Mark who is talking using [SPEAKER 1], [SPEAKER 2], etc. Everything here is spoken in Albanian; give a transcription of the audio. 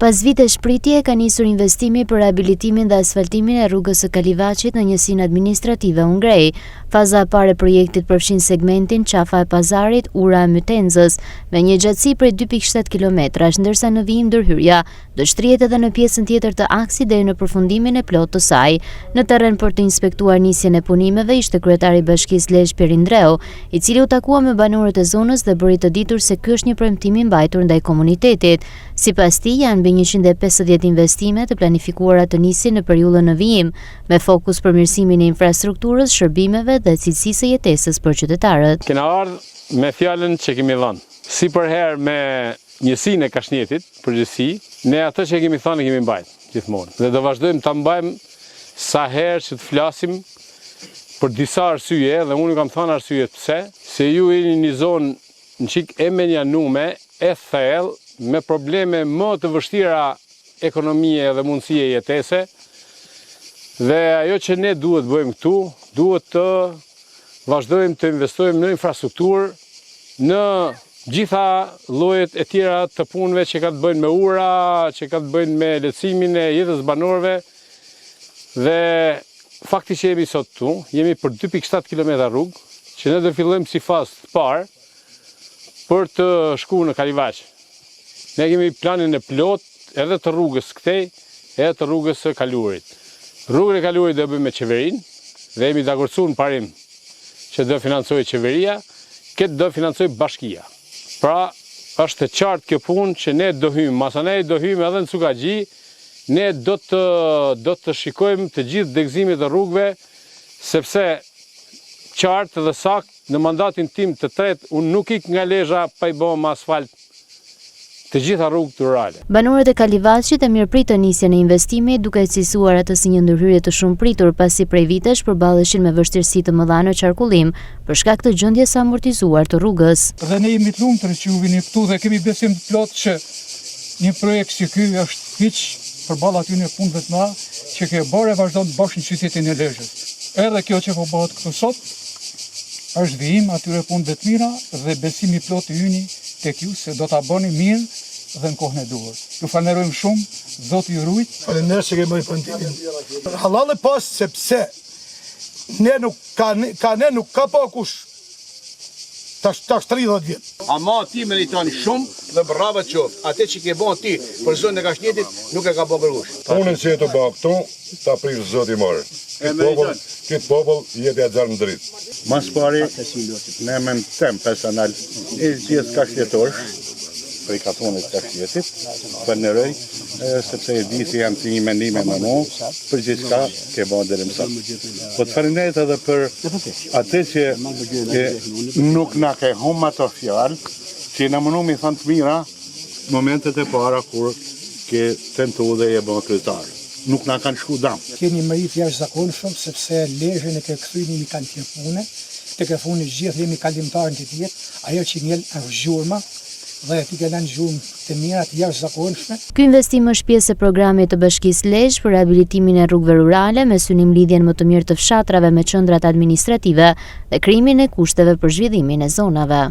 [SPEAKER 1] Pas vite shpritje, ka nisur investimi për rehabilitimin dhe asfaltimin e rrugës së Kalivaqit në njësinë administrative Ungrej. Faza e parë e projektit përfshin segmentin qafa e pazarit Ura e Mytenzës, me një gjatësi prej 2.7 kilometrash, ndërsa në vijim ndërhyrja do shtrihet edhe në pjesën tjetër të aksit deri në përfundimin e plot të saj. Në terren për të inspektuar nisjen e punimeve ishte kryetari i Bashkisë Lezhë Pierindreu, i cili u takua me banorët e zonës dhe bëri të ditur se ky është një premtim i mbajtur ndaj komunitetit. Sipas tij, janë 150 investime të planifikuara të nisin në periudhën në vijim, me fokus përmirësimin e infrastrukturës, shërbimeve dhe cilësisë së jetesës për qytetarët.
[SPEAKER 2] Kena ardhur me fjalën që kemi dhënë. Si përherë me njësinë e Kashnjetit, përgjithësi, ne atë që kemi thënë kemi mbajtur gjithmonë. Dhe do vazhdojmë ta mbajmë sa herë që të flasim për disa arsye, dhe unë kam thënë arsyet pse, se ju jeni një zonë në çik e menjanume, e thellë, me probleme më të vështira ekonomie dhe mundësie jetese, dhe ajo që ne duhet bëjmë këtu, duhet të vazhdojmë të investojmë në infrastrukturë, në gjitha llojet e tjera të punëve që ka të bëjnë me ura, që ka të bëjnë me lehtësimin e jetës banorëve, dhe fakti që jemi sot këtu, jemi për 2.7 km rrugë, që ne do fillojmë si fazë të parë për të shkuar në Kalivaq. Ne kemi planin e plot edhe të rrugës këtej, edhe të rrugës së Kalurit. Rrugën e Kalurit do bëjmë me qeverinë dhe jemi dakordsuar në parim që do financojë qeveria, këtë do financojë bashkia. Pra, është e qartë kjo punë që ne do hyjmë, masanej do hyjmë edhe në Cukaxhi, ne do të shikojmë të gjithë degëzimet e rrugëve, sepse qartë dhe saktë në mandatin tim të tretë, unë nuk ik nga Lezhë pa i bëm asfalt të gjitha rrugët rurale.
[SPEAKER 1] Banorët e Kalivaqit e mirëpritën nisjen e investimit, duke cilësuar atë si një ndërhyrje të shumëpritur, pasi prej vitesh përballeshin me vështirësi të mëdha në qarkullim për shkak të gjendjes së amortizuar të rrugës.
[SPEAKER 3] Dhe ne jemi të lumtur që u vini këtu dhe kemi besim të plot që një projekt si ky është hiç përballë aty në punëve të mëdha që ke bërë vazhdon të bësh në qytetin e Lezhës. Edhe kjo që po bëhet këtu sot është vijim atyre punëve të mira dhe besimi plot i yni tek ju se do ta bëni mirë dhe në kohën e duhur. Ju falenderojmë shumë, Zoti ju rujt.
[SPEAKER 4] Faleminderit që kemi fondimin. Halal e pas sepse ne nuk ka pa kush. Tash 30 vjet.
[SPEAKER 5] Ama ti meritoni shumë dhe bravo qoftë. Atë që ke bën ti për zonën e Kashnjetit nuk e ka bën kërkush.
[SPEAKER 6] Punën që të bëj këtu, ta prish Zoti marr. Këtë popull jetë ja xharm drejt.
[SPEAKER 7] Mas pari, ne me në tem personal, i gjithë kashtjetorë, për i katonit Kashtjetit, falenderoj, sepse e di si janë të një mendime me mu, për gjithë ka ke bënë deri më sot. Po të falenderoj edhe për atë që nuk na ke humbur ato fjalë, që na mundu mi thënë të mira, momentet e para kur ke tentu dhe e bënë kryetar. Nuk na kanë shku dam.
[SPEAKER 3] Keni merit jashtëzakonshëm sepse Lezhën e ke kthyeni në kanë punë, te ke funi gjithë jemi kalimtarë të tjetë, ajo që ngel është zhurma dhe ti ke lënë zhurmë të mira të jashtëzakonshme.
[SPEAKER 1] Ky investim është pjesë e programit të Bashkisë Lezhë për rehabilitimin e rrugëve rurale me synim lidhjen më të mirë të fshatrave me qendrat administrative dhe krijimin e kushteve për zhvillimin e zonave.